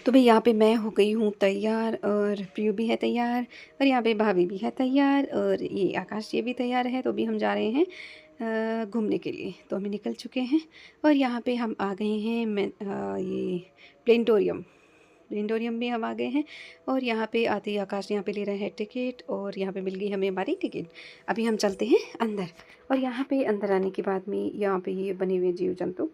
तो भई यहाँ पे मैं हो गई हूँ तैयार और प्रियु भी है तैयार और यहाँ पे भाभी भी है तैयार और ये आकाश ये भी तैयार है। तो अभी हम जा रहे हैं घूमने के लिए। तो हम निकल चुके हैं और यहाँ पे हम आ गए हैं ये प्लेनेटोरियम। प्लेनेटोरियम में हम आ गए हैं और यहाँ पे आते ही आकाश यहाँ पे ले रहे हैं टिकट और यहाँ पे मिल गई हमें हमारी टिकट। अभी हम चलते हैं अंदर और यहाँ पे अंदर आने के बाद में यहाँ पे ये बने हुए जीव जंतु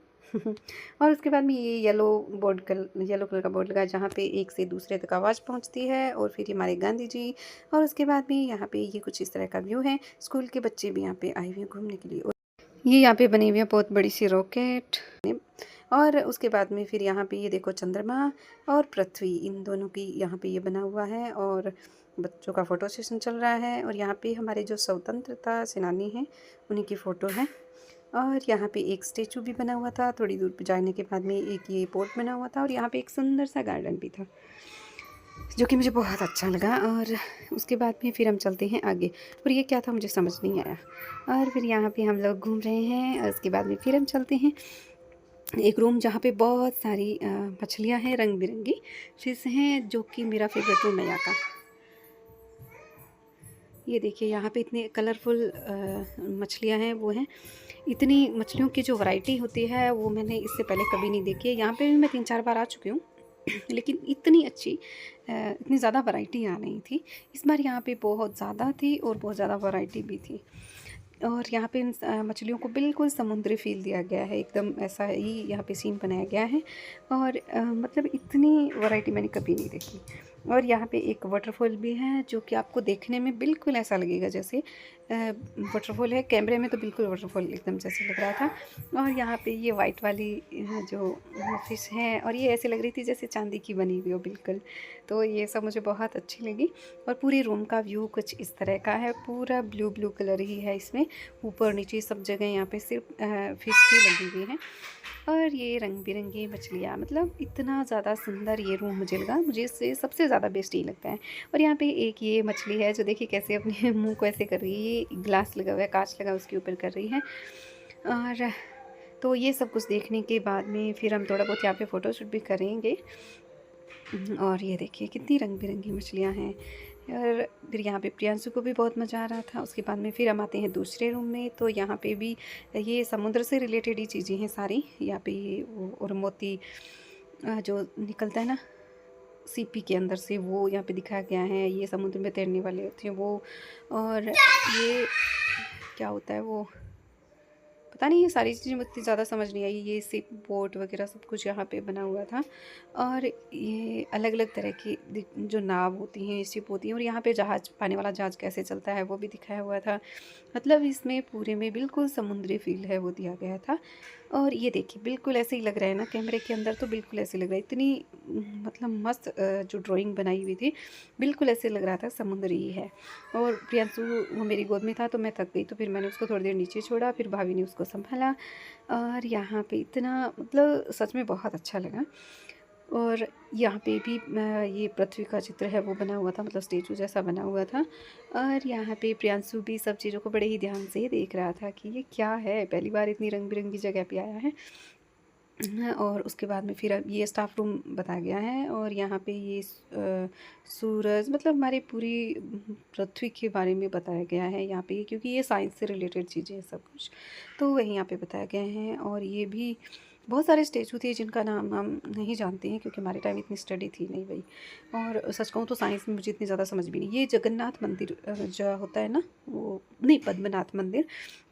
और उसके बाद में ये येलो कलर का बोर्ड लगा है जहाँ पे एक से दूसरे तक आवाज़ पहुँचती है और फिर हमारे गांधी जी। और उसके बाद में यहाँ पे ये कुछ इस तरह का व्यू है। स्कूल के बच्चे भी यहाँ पे आए हुए हैं घूमने के लिए। और ये यहाँ पे बनी हुई है बहुत बड़ी सी रॉकेट। और उसके बाद में फिर यहाँ पे ये देखो चंद्रमा और पृथ्वी इन दोनों की यहाँ पे ये बना हुआ है और बच्चों का फ़ोटो सेशन चल रहा है। और यहाँ पे हमारे जो स्वतंत्रता सेनानी हैं उन्हीं की फ़ोटो है। और यहाँ पे एक स्टेचू भी बना हुआ था। थोड़ी दूर जाने के बाद में एक ये पोर्ट बना हुआ था और यहाँ पे एक सुंदर सा गार्डन भी था जो कि मुझे बहुत अच्छा लगा। और उसके बाद में फिर हम चलते हैं आगे और ये क्या था मुझे समझ नहीं आया। और फिर यहाँ पे हम लोग घूम रहे हैं और उसके बाद में फिर हम चलते हैं एक रूम जहाँ पे बहुत सारी मछलियाँ हैं, रंग बिरंगी फिश हैं, जो कि मेरा फेवरेट रूम है यहाँ का। ये देखिए यहाँ पे इतने कलरफुल मछलियाँ हैं वो हैं। इतनी मछलियों की जो वैरायटी होती है वो मैंने इससे पहले कभी नहीं देखी है। यहाँ पे भी मैं 3-4 बार आ चुकी हूँ लेकिन इतनी अच्छी इतनी ज़्यादा वैरायटी यहाँ नहीं थी। इस बार यहाँ पे बहुत ज़्यादा थी और बहुत ज़्यादा वैरायटी भी थी। और यहाँ पे इन मछलियों को बिल्कुल समुद्री फील दिया गया है, एकदम ऐसा ही यहाँ पे सीन बनाया गया है। और मतलब इतनी वैरायटी मैंने कभी नहीं देखी। और यहाँ पे एक वाटरफॉल भी है जो कि आपको देखने में बिल्कुल ऐसा लगेगा जैसे वाटरफॉल है। कैमरे में तो बिल्कुल वाटरफॉल एकदम जैसे लग रहा था। और यहाँ पे ये वाइट वाली जो फिश है और ये ऐसे लग रही थी जैसे चांदी की बनी हुई हो बिल्कुल। तो ये सब मुझे बहुत अच्छी लगी। और पूरी रूम का व्यू कुछ इस तरह का है, पूरा ब्लू ब्लू कलर ही है इसमें, ऊपर नीचे सब जगह यहाँ पे सिर्फ फिश ही लगी हुई है। और ये रंग बिरंगी मछलियाँ, मतलब इतना ज़्यादा सुंदर ये रूम मुझे लगा, मुझे इससे सबसे ज़्यादा बेस्ट ही लगता है। और यहाँ पे एक ये मछली है जो देखिए कैसे अपने मुंह को ऐसे कर रही है, ये ग्लास लगा हुआ है, कांच लगा उसके ऊपर कर रही है। और तो ये सब कुछ देखने के बाद में फिर हम थोड़ा बहुत यहाँ पे फ़ोटोशूट भी करेंगे। और ये देखिए कितनी रंग बिरंगी मछलियाँ हैं। और फिर यहाँ पे प्रियांशु को भी बहुत मज़ा आ रहा था। उसके बाद में फिर हम आते हैं दूसरे रूम में। तो यहाँ पे भी ये समुद्र से रिलेटेड ही चीज़ें हैं सारी। यहाँ पे वो और मोती जो निकलता है ना सीपी के अंदर से, वो यहाँ पे दिखाया गया है। ये समुद्र में तैरने वाले होते हैं वो। और ये क्या होता है वो पता नहीं, ये सारी चीज़ें मुझे ज़्यादा समझ नहीं आई। ये सिप बोट वगैरह सब कुछ यहाँ पे बना हुआ था। और ये अलग अलग तरह की जो नाव होती हैं, शिप होती हैं। और यहाँ पे जहाज़, पानी वाला जहाज़ कैसे चलता है वो भी दिखाया हुआ था। मतलब इसमें पूरे में बिल्कुल समुद्री फील है वो दिया गया था। और ये देखिए बिल्कुल ऐसे ही लग रहा है ना कैमरे के अंदर, तो बिल्कुल ऐसे लग रहा है। इतनी मतलब मस्त जो ड्राइंग बनाई हुई थी, बिल्कुल ऐसे लग रहा था समुद्र ही है। और प्रियांशु वो मेरी गोद में था तो मैं थक गई, तो फिर मैंने उसको थोड़ी देर नीचे छोड़ा, फिर भाभी ने उसको संभाला। और यहाँ पे इतना मतलब सच में बहुत अच्छा लगा। और यहाँ पे भी ये पृथ्वी का चित्र है वो बना हुआ था, मतलब स्टेचू जैसा बना हुआ था। और यहाँ पे प्रियांशु भी सब चीज़ों को बड़े ही ध्यान से देख रहा था कि ये क्या है, पहली बार इतनी रंग बिरंगी जगह पे आया है। और उसके बाद में फिर अब ये स्टाफ रूम बताया गया है। और यहाँ पे ये सूरज, मतलब हमारी पूरी पृथ्वी के बारे में बताया गया है यहाँ पे, क्योंकि ये साइंस से रिलेटेड चीज़ें हैं सब कुछ, तो वही यहाँ पे बताया गया है। और ये भी बहुत सारे स्टेचू थे जिनका नाम हम नहीं जानते हैं क्योंकि हमारे टाइम इतनी स्टडी थी नहीं भाई। और सच कहूँ तो साइंस में मुझे इतनी ज़्यादा समझ भी नहीं। ये जगन्नाथ मंदिर जो होता है ना, वो नहीं, पद्मनाथ मंदिर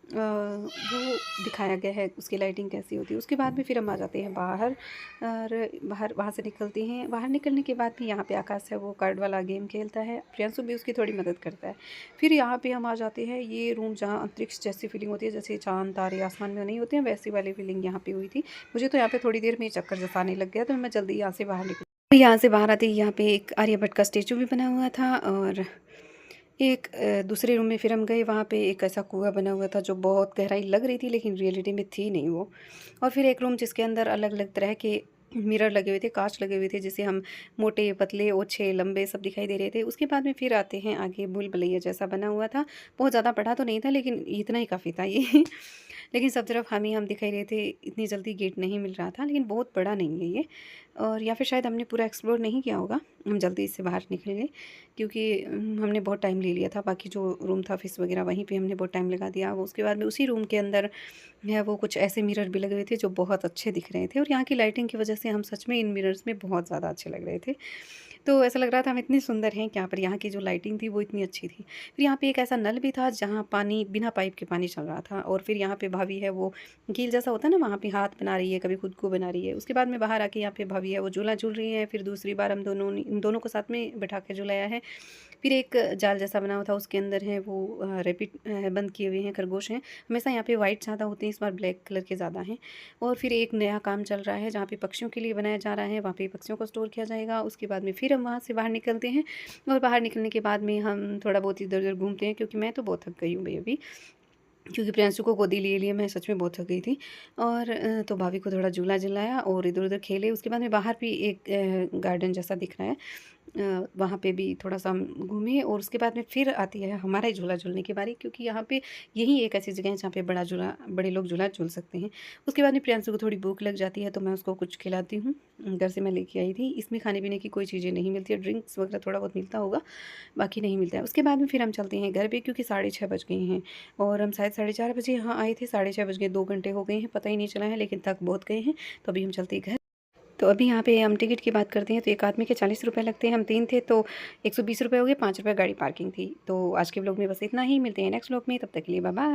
वो दिखाया गया है, उसकी लाइटिंग कैसी होती है। उसके बाद में फिर हम आ जाते हैं बाहर। और बाहर वहाँ से निकलते हैं। बाहर निकलने के बाद भी यहाँ पे आकाश है वो कार्ड वाला गेम खेलता है, प्रियांशु भी उसकी थोड़ी मदद करता है। फिर यहाँ पे हम आ जाते हैं ये रूम जहाँ अंतरिक्ष जैसी फीलिंग होती है, जैसे चाँद तारे आसमान में नहीं होते हैं, वैसी वाली फीलिंग यहाँ पे हुई थी मुझे। तो यहाँ पे थोड़ी देर में चक्कर जैसा आने लग गया, तो मैं जल्दी यहाँ से बाहर निकली। यहाँ से बाहर आते ही यहाँ पे एक आर्यभट्ट का स्टेचू भी बना हुआ था। और एक दूसरे रूम में फिर हम गए, वहाँ पे एक ऐसा कुआं बना हुआ था जो बहुत गहराई लग रही थी लेकिन रियलिटी में थी नहीं वो। और फिर एक रूम जिसके अंदर अलग अलग तरह के मिरर लगे हुए थे, कांच लगे हुए थे, जिसे हम मोटे पतले ओछे लंबे सब दिखाई दे रहे थे। उसके बाद में फिर आते हैं आगे, भूल भुलैया जैसा बना हुआ था। बहुत ज़्यादा बड़ा तो नहीं था लेकिन इतना ही काफ़ी था ये लेकिन सब तरफ हम दिखाई रहे थे, इतनी जल्दी गेट नहीं मिल रहा था, लेकिन बहुत बड़ा नहीं है ये। और या फिर शायद हमने पूरा एक्सप्लोर नहीं किया होगा, हम जल्दी इससे बाहर निकल गए क्योंकि हमने बहुत टाइम ले लिया था। बाकी जो रूम था ऑफिस वगैरह, वहीं पे हमने बहुत टाइम लगा दिया। उसके बाद में उसी रूम के अंदर है वो कुछ ऐसे मिरर भी लगे हुए थे जो बहुत अच्छे दिख रहे थे, और यहाँ की लाइटिंग की वजह से हम सच में इन मिरर्स में बहुत ज़्यादा अच्छे लग रहे थे। तो ऐसा लग रहा था हम इतने सुंदर हैं कि यहाँ पर, यहाँ की जो लाइटिंग थी वो इतनी अच्छी थी। फिर यहाँ पे एक ऐसा नल भी था जहाँ पानी बिना पाइप के पानी चल रहा था, और फिर यहाँ पे भाभी है वो कील जैसा होता है ना, वहाँ पे हाथ बना रही है, कभी खुद को बना रही है। उसके बाद में बाहर आके यहाँ पे भाभी है वो झूला झूल रही है। फिर दूसरी बार हम दोनों इन दोनों को साथ में बैठा के झुलाया है। फिर एक जाल जैसा बना हुआ था, उसके अंदर है वो रैबिट बंद किए हुए हैं, खरगोश हैं। हमेशा यहाँ पे वाइट ज़्यादा होते हैं, इस बार ब्लैक कलर के ज़्यादा हैं। और फिर एक नया काम चल रहा है जहाँ पे पक्षियों के लिए बनाया जा रहा है, वहाँ पे पक्षियों को स्टोर किया जाएगा। उसके बाद में फिर हम वहाँ से बाहर निकलते हैं, और बाहर निकलने के बाद में हम थोड़ा बहुत इधर उधर घूमते हैं, क्योंकि मैं तो बहुत थक गई हूँ भई अभी, क्योंकि प्रियांशु को गोदी लिए लिए मैं सच में बहुत थक गई थी। और तो भाभी को थोड़ा झूला झुलाया और इधर उधर खेले। उसके बाद में बाहर भी एक गार्डन जैसा दिख रहा है, वहाँ पे भी थोड़ा-सा हम घूमे। और उसके बाद में फिर आती है हमारा ही झूला झूलने की बारी, क्योंकि यहाँ पे यही एक ऐसी जगह है जहाँ पे बड़े लोग झूला झूल सकते हैं। उसके बाद में प्रियांशु को थोड़ी भूख लग जाती है, तो मैं उसको कुछ खिलाती हूँ। घर से मैं लेके आई थी। इसमें खाने-पीने की कोई चीज़ें नहीं मिलती है, ड्रिंक्स वगैरह थोड़ा बहुत मिलता होगा, बाकी नहीं मिलता है। उसके बाद में फिर हम चलते हैं घर पे, क्योंकि 6:30 बज गए हैं, और हम शायद 4:30 बजे यहाँ आए थे, 6:30 बज गए, 2 घंटे हो गए हैं, पता ही नहीं चला है, लेकिन थक बहुत गए हैं। तो अभी हम चलते हैं घर। तो अभी यहाँ पे हम टिकट की बात करते हैं, तो एक आदमी के 40 रुपये लगते हैं। हम 3 थे तो 120 रुपये हो गए, 5 रुपये गाड़ी पार्किंग थी। तो आज के व्लॉग में बस इतना ही, मिलते हैं नेक्स्ट व्लॉग में, तब तक के लिए बाय बाय।